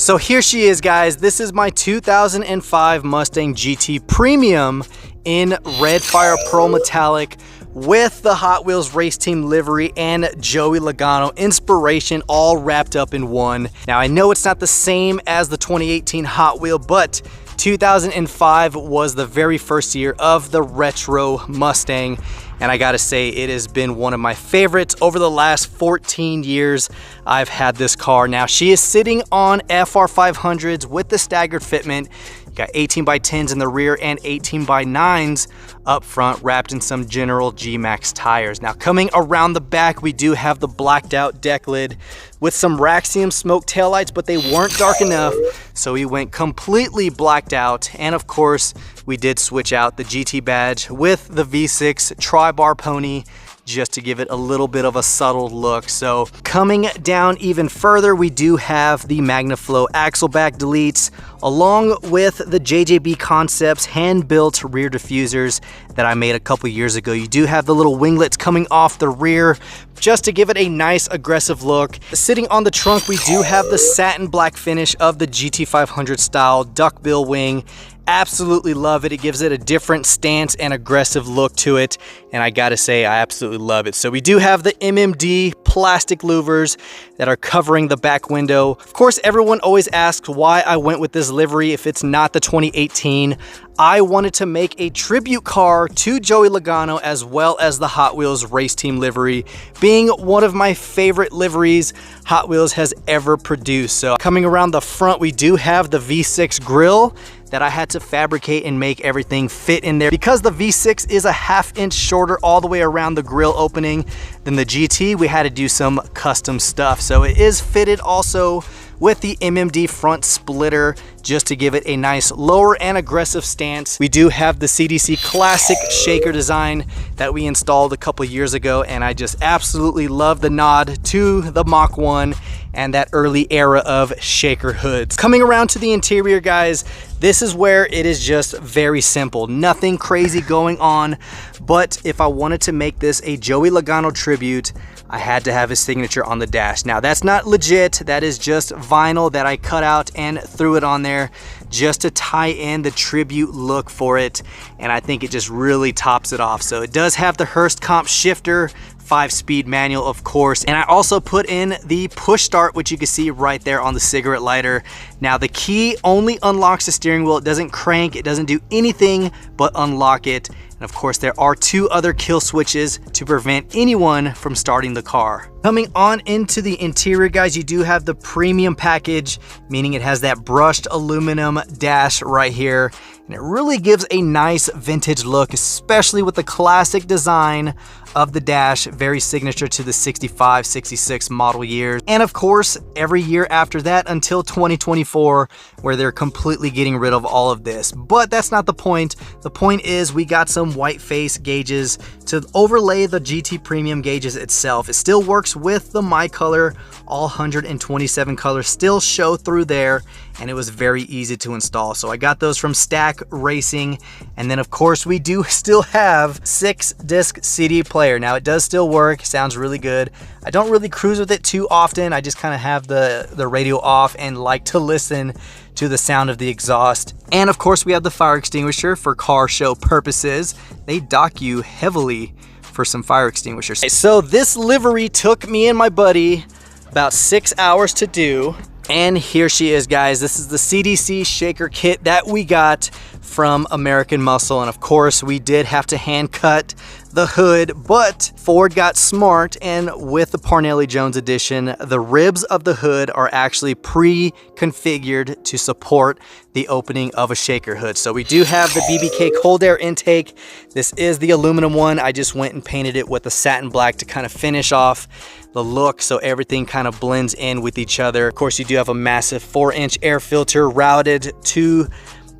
So here she is, guys. This is my 2005 Mustang GT Premium in Red Fire Pearl Metallic with the Hot Wheels race team livery and Joey Logano inspiration all wrapped up in one. Now I know it's not the same as the 2018 Hot Wheel, but 2005 was the very first year of the retro Mustang, and I gotta say it has been one of my favorites over the last 14 years I've had this car. Now she is sitting on FR500s with the staggered fitment. You got 18x10s in the rear and 18x9s up front, wrapped in some General G-Max tires. Now coming around the back, we do have the blacked out deck lid with some Raxium smoke taillights, but they weren't dark enough, so we went completely blacked out. And of course, we did switch out the GT badge with the V6 tri-bar pony, just to give it a little bit of a subtle look. So coming down even further, we do have the MagnaFlow axle back deletes, along with the JJB Concepts hand-built rear diffusers that I made a couple years ago. You do have the little winglets coming off the rear, just to give it a nice aggressive look. Sitting on the trunk, we do have the satin black finish of the GT500 style duckbill wing. Absolutely love it. It gives it a different stance and aggressive look to it, and I gotta say I absolutely love it. So we do have the MMD plastic louvers that are covering the back window. Of course, everyone always asks why I went with this livery if it's not the 2018. I wanted to make a tribute car to Joey Logano as well as the Hot Wheels race team livery, being one of my favorite liveries Hot Wheels has ever produced. So coming around the front, we do have the V6 grille that I had to fabricate and make everything fit in there. Because the V6 is a ½ inch shorter all the way around the grille opening than the GT, we had to do some custom stuff. So it is fitted also with the MMD front splitter, just to give it a nice lower and aggressive stance. We do have the CDC classic shaker design that we installed a couple years ago, and I just absolutely love the nod to the Mach 1 and that early era of shaker hoods. Coming around to the interior, guys, this is where it is just very simple. Nothing crazy going on, but if I wanted to make this a Joey Logano tribute, I had to have his signature on the dash. Now that's not legit, that is just vinyl that I cut out and threw it on there just to tie in the tribute look for it, and I think it just really tops it off. So it does have the Hurst comp shifter, 5-speed manual, of course, and I also put in the push start, which you can see right there on the cigarette lighter. Now the key only unlocks the steering wheel. It doesn't crank, it doesn't do anything but unlock it. And of course, there are 2 other kill switches to prevent anyone from starting the car. Coming on into the interior, guys, you do have the premium package, meaning it has that brushed aluminum dash right here. And it really gives a nice vintage look, especially with the classic design of the dash, very signature to the 65, 66 model years. And of course, every year after that until 2024, where they're completely getting rid of all of this. But that's not the point. The point is we got some white face gauges to overlay the GT Premium gauges itself. It still works with the My Color. All 127 colors still show through there, and it was very easy to install. So I got those from Stack Racing. And then of course we do still have 6-disc CD player player. Now it does still work, sounds really good. I don't really cruise with it too often. I just kind of have the radio off and like to listen to the sound of the exhaust. And of course we have the fire extinguisher for car show purposes. They dock you heavily for some fire extinguishers. So this livery took me and my buddy about 6 hours to do. And here she is, guys. This is the CDC shaker kit that we got from American Muscle. And of course we did have to hand cut the hood, but Ford got smart, and with the Parnelli Jones edition, the ribs of the hood are actually pre-configured to support the opening of a shaker hood. So we do have the BBK cold air intake. This is the aluminum one. I just went and painted it with a satin black to kind of finish off the look so everything kind of blends in with each other. Of course, you do have a massive 4-inch air filter routed to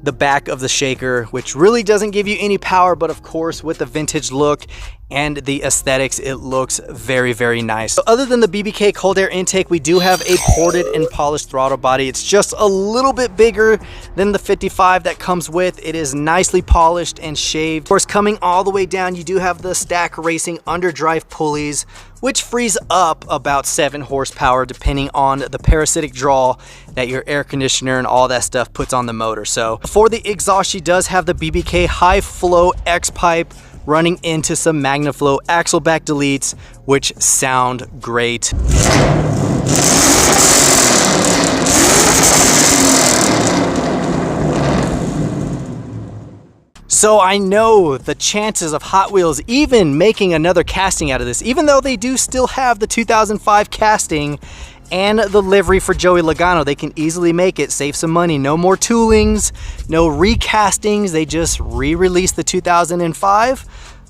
the back of the shaker, which really doesn't give you any power, but of course with the vintage look and the aesthetics, it looks very, very nice. So other than the BBK cold air intake, we do have a ported and polished throttle body. It's just a little bit bigger than the 55 that comes with. It is nicely polished and shaved. Of course, coming all the way down, you do have the Stack Racing underdrive pulleys, which frees up about 7 horsepower depending on the parasitic draw that your air conditioner and all that stuff puts on the motor. So for the exhaust, she does have the BBK high flow X pipe running into some MagnaFlow axle back deletes, which sound great. So I know the chances of Hot Wheels even making another casting out of this, even though they do still have the 2005 casting and the livery for Joey Logano, they can easily make it, save some money. No more toolings, no recastings. They just re-released the 2005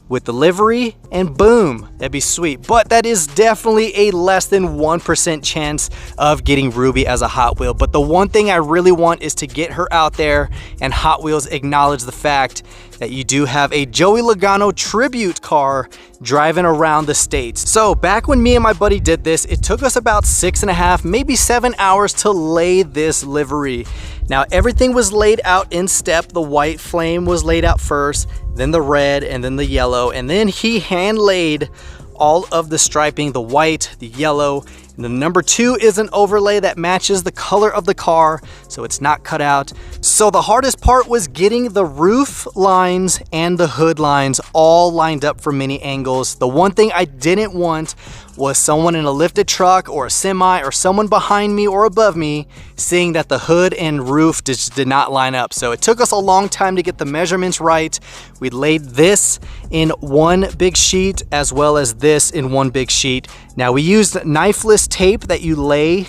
with the livery, and boom, that'd be sweet. But that is definitely a less than 1% chance of getting Ruby as a Hot Wheel. But the one thing I really want is to get her out there and Hot Wheels acknowledge the fact that you do have a Joey Logano tribute car driving around the States. So back when me and my buddy did this, it took us about 6.5, maybe 7 hours to lay this livery. Now everything was laid out in step. The white flame was laid out first, then the red, and then the yellow. And then he hand laid all of the striping, the white, the yellow, and the number 2 is an overlay that matches the color of the car, so it's not cut out. So the hardest part was getting the roof lines and the hood lines all lined up from many angles. The one thing I didn't want was someone in a lifted truck or a semi or someone behind me or above me seeing that the hood and roof just did not line up. So it took us a long time to get the measurements right. We laid this in one big sheet as well as this in one big sheet. Now we used knifeless tape that you lay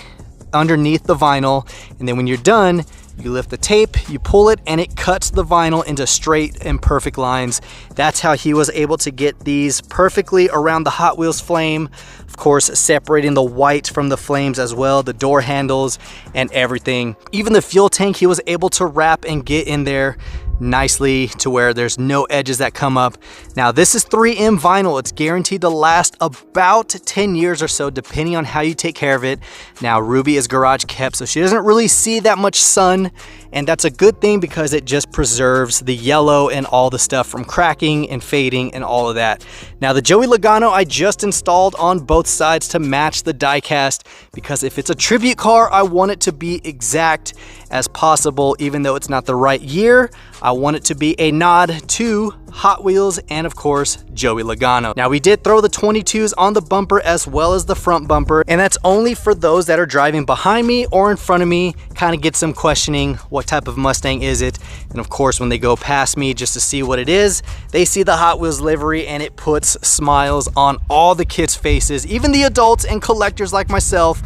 underneath the vinyl, and then when you're done, you lift the tape, you pull it, and it cuts the vinyl into straight and perfect lines. That's how he was able to get these perfectly around the Hot Wheels flame. Of course, separating the white from the flames as well, the door handles and everything. Even the fuel tank, he was able to wrap and get in there nicely to where there's no edges that come up. Now this is 3M vinyl. It's guaranteed to last about 10 years or so depending on how you take care of it. Now Ruby is garage kept, so she doesn't really see that much sun, and that's a good thing because it just preserves the yellow and all the stuff from cracking and fading and all of that. Now the Joey Logano I just installed on both sides to match the diecast, because if it's a tribute car, I want it to be exact as possible. Even though it's not the right year, I want it to be a nod to Hot Wheels and of course Joey Logano. Now we did throw the 22s on the bumper as well as the front bumper, and that's only for those that are driving behind me or in front of me, kind of gets them questioning what type of Mustang is it. And of course when they go past me just to see what it is, they see the Hot Wheels livery and it puts smiles on all the kids' faces, even the adults and collectors like myself.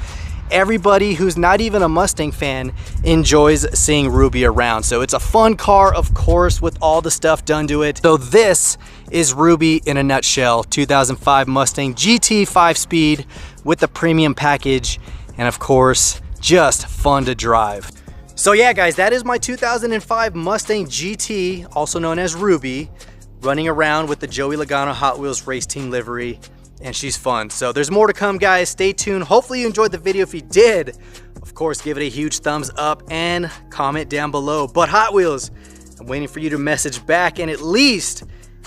Everybody who's not even a Mustang fan enjoys seeing Ruby around. So it's a fun car, of course, with all the stuff done to it. So this is Ruby in a nutshell. 2005 Mustang GT 5-speed with the premium package, and of course, just fun to drive. So yeah, guys, that is my 2005 Mustang GT, also known as Ruby, running around with the Joey Logano Hot Wheels race team livery. And she's fun. So there's more to come, guys. Stay tuned. Hopefully you enjoyed the video. If you did, of course, give it a huge thumbs up and comment down below. But Hot Wheels, I'm waiting for you to message back and at least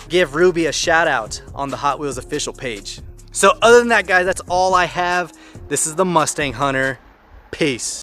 give Ruby a shout out on the Hot Wheels official page. So other than that, guys, that's all I have. This is the Mustang Hunter. Peace.